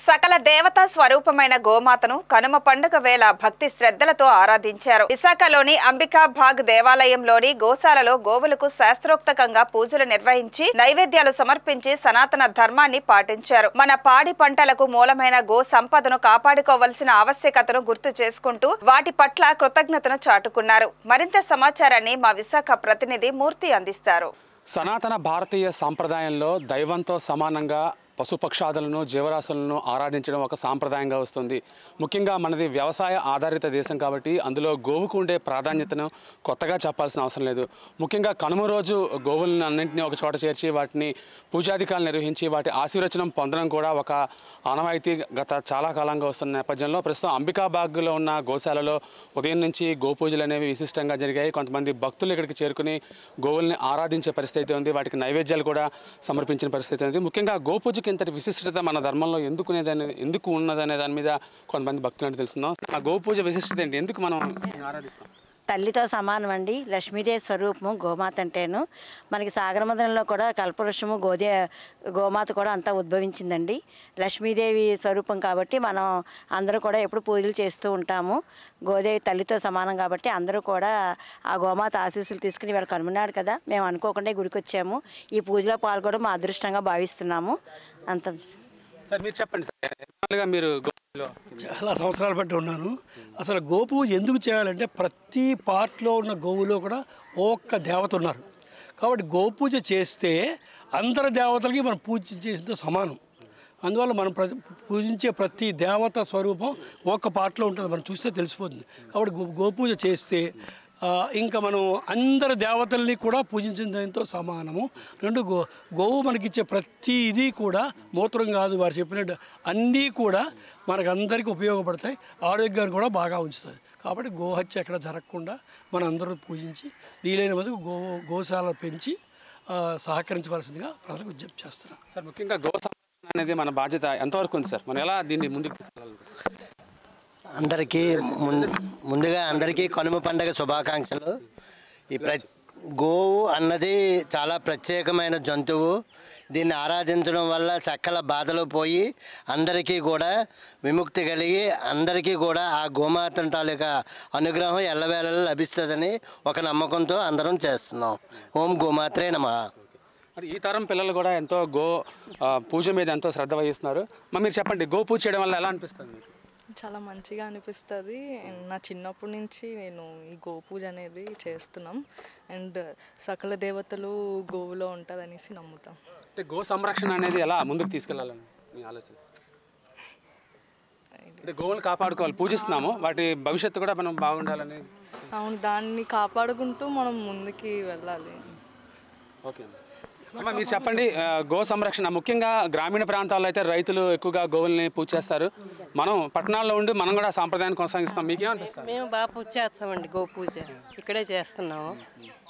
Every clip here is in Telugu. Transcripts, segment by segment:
సకల దేవతా స్వరూపమైన గోమాతను కనుమ పండుగ వేళ భక్తి శ్రద్ధలతో ఆరాధించారు. విశాఖలోని అంబికాబాగ్ దేవాలయంలోని గోశాలలో గోవులకు శాస్త్రోక్తంగా పూజలు నిర్వహించి నైవేద్యాలు సమర్పించి సనాతన ధర్మాన్ని పాటించారు. మన పాడి పంటలకు మూలమైన గో సంపదను కాపాడుకోవాల్సిన ఆవశ్యకతను గుర్తు చేసుకుంటూ వాటి పట్ల కృతజ్ఞతను చాటుకున్నారు. మరింత సమాచారాన్ని మా విశాఖ ప్రతినిధి మూర్తి అందిస్తారు. సనాతన భారతీయ సంప్రదాయంలో దైవంతో సమానంగా పశుపక్షాదులను జీవరాశులను ఆరాధించడం ఒక సాంప్రదాయంగా వస్తుంది. ముఖ్యంగా మనది వ్యవసాయ ఆధారిత దేశం కాబట్టి అందులో గోవుకు ఉండే ప్రాధాన్యతను కొత్తగా చెప్పాల్సిన అవసరం లేదు. ముఖ్యంగా కనుమ రోజు గోవులను అన్నింటినీ ఒక చోట చేర్చి వాటిని పూజాధికాలు నిర్వహించి వాటి ఆశీర్వచనం పొందడం కూడా ఒక ఆనవాయితీ గత చాలా కాలంగా వస్తున్న నేపథ్యంలో ప్రస్తుతం అంబికాబాగ్లో ఉన్న గోశాలలో ఉదయం నుంచి గోపూజలు అనేవి విశిష్టంగా జరిగాయి. కొంతమంది భక్తులు ఇక్కడికి చేరుకుని గోవుల్ని ఆరాధించే పరిస్థితి ఉంది. వాటికి నైవేద్యాలు కూడా సమర్పించిన పరిస్థితి ఉంది. ముఖ్యంగా గోపూజ ఇంతటి విశిష్టత మన ధర్మంలో ఎందుకు ఉన్నదనే దాని మీద కొంతమంది భక్తులు తెలుస్తున్నాం. ఆ గోపూజ విశిష్టత ఏంటి, ఎందుకు మనం ఆరాధిస్తాం? తల్లితో సమానం అండి. లక్ష్మీదేవి స్వరూపము గోమాత అంటేను. మనకి సాగరమదనంలో కూడా కల్పవృక్షము గోమాత కూడా అంతా ఉద్భవించిందండి. లక్ష్మీదేవి స్వరూపం కాబట్టి మనం అందరూ కూడా ఎప్పుడు పూజలు చేస్తూ ఉంటాము. గోదేవి తల్లితో సమానం కాబట్టి అందరూ కూడా ఆ గోమాత ఆశీస్సులు తీసుకుని వీళ్ళకి కనుమన్నాడు కదా, మేము అనుకోకుండా గుడికి వచ్చాము. ఈ పూజలో పాల్గొనడం మా అదృష్టంగా భావిస్తున్నాము. అంత సార్ మీరు చెప్పండి సార్, మీరు చాలా సంవత్సరాలు బట్టి ఉన్నాను. అసలు గోపూజ ఎందుకు చేయాలంటే ప్రతి పార్ట్లో ఉన్న గోవులో కూడా ఒక్క దేవత ఉన్నారు కాబట్టి గోపూజ చేస్తే అందరి దేవతలకి మనం పూజ చేసినంత సమానం. అందువల్ల మనం పూజించే ప్రతి దేవత స్వరూపం ఒక్క పార్ట్లో ఉంటుంది, మనం చూస్తే తెలిసిపోతుంది. కాబట్టి గోపూజ చేస్తే ఇంకా మనం అందరి దేవతల్ని కూడా పూజించిన దానితో సమానము. రెండు గోవు మనకిచ్చే ప్రతి ఇది కూడా మూత్రం కాదు, వారు చెప్పినట్టు అన్నీ కూడా మనకు అందరికీ ఉపయోగపడతాయి, ఆరోగ్యాన్ని కూడా బాగా ఉంచుతాయి. కాబట్టి గోహత్య ఎక్కడ జరగకుండా మనం అందరూ పూజించి వీలైన వరకు గోశాల పెంచి సహకరించవలసిందిగా ప్రజలకు విజ్ఞప్తి చేస్తున్నాం. సార్ ముఖ్యంగా గో సంరక్షణ అనేది మన బాధ్యత ఎంతవరకు ఉంది సార్? మనం ఎలా దీన్ని ముందుకు తీసుకెళ్ళాలి? అందరికీ ముందుగా అందరికీ కనుమ పండుగ శుభాకాంక్షలు. ఈ గోవు అన్నది చాలా ప్రత్యేకమైన జంతువు. దీన్ని ఆరాధించడం వల్ల సకల బాధలు పోయి అందరికీ కూడా విముక్తి కలిగి అందరికీ కూడా ఆ గోమాత తాలూకా అనుగ్రహం ఎల్లవేళలా లభిస్తుందని ఒక నమ్మకంతో అందరం చేస్తున్నాం. ఓం గోమాత్రే నమః. ఈ తరం పిల్లలు కూడా ఎంతో పూజ మీద ఎంతో శ్రద్ధ వహిస్తున్నారు. మీరు చెప్పండి, గో పూజ చేయడం వల్ల ఎలా అనిపిస్తుంది? చాలా మంచిగా అనిపిస్తుంది. నా చిన్నప్పటి నుంచి నేను ఈ గోపూజ అనేది చేస్తున్నాం. అండ్ సకల దేవతలు గోవులో ఉంటుంది అనేసి నమ్ముతాం. అంటే గో సంరక్షణ అనేది ఎలా ముందుకు తీసుకెళ్ళాలని మీ ఆలోచన? అంటే గోవులు కాపాడుకోవాలి, పూజిస్తున్నాము, వాటి భవిష్యత్తు కూడా మనం బాగుండాలని. అవును, దాన్ని కాపాడుకుంటూ మనం ముందుకి వెళ్ళాలి. ఓకే అమ్మ, మీరు చెప్పండి, గో సంరక్షణ ముఖ్యంగా గ్రామీణ ప్రాంతాల్లో అయితే రైతులు ఎక్కువగా గోవుల్ని పూజ చేస్తారు. మనం పట్టణాల్లో ఉండి మనం కూడా సాంప్రదాయాన్ని కొనసాగిస్తాం. మీకేమనిపిస్తుంది? మేము బాగా పూజ చేస్తామండి. గో పూజ ఇక్కడే చేస్తున్నాము.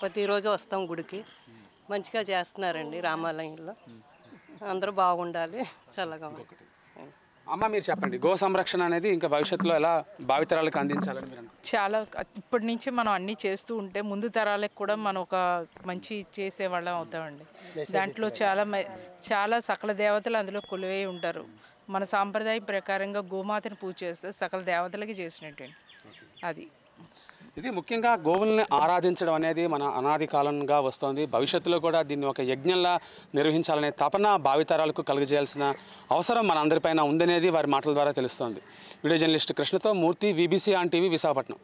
ప్రతిరోజు వస్తాం గుడికి. మంచిగా చేస్తున్నారండి రామాలయంలో. అందరూ బాగుండాలి, చల్లగా. అమ్మ మీరు చెప్పండి, గో సంరక్షణ అనేది ఇంకా భవిష్యత్తులో ఎలా భావితరాలకు అందించాలని మీరు? చాలా ఇప్పటి నుంచి మనం అన్నీ చేస్తూ ఉంటే ముందు తరాలకు కూడా మనం ఒక మంచి చేసేవాళ్ళం అవుతామండి. దాంట్లో చాలా సకల దేవతలు అందులో కొలువై ఉంటారు. మన సాంప్రదాయం ప్రకారంగా గోమాతను పూజ చేస్తే సకల దేవతలకి చేసినట్టు అది. ఇది ముఖ్యంగా గోవుల్ని ఆరాధించడం అనేది మన అనాది కాలంగా వస్తుంది. భవిష్యత్తులో కూడా దీన్ని ఒక యజ్ఞంలా నిర్వహించాలనే తపన భావితరాలకు కలుగజేయాల్సిన అవసరం మన అందరిపైన ఉందనేది వారి మాటల ద్వారా తెలుస్తోంది. వీడియో జర్నలిస్ట్ కృష్ణతో Murthy, VBC on TV, Visakhapatnam.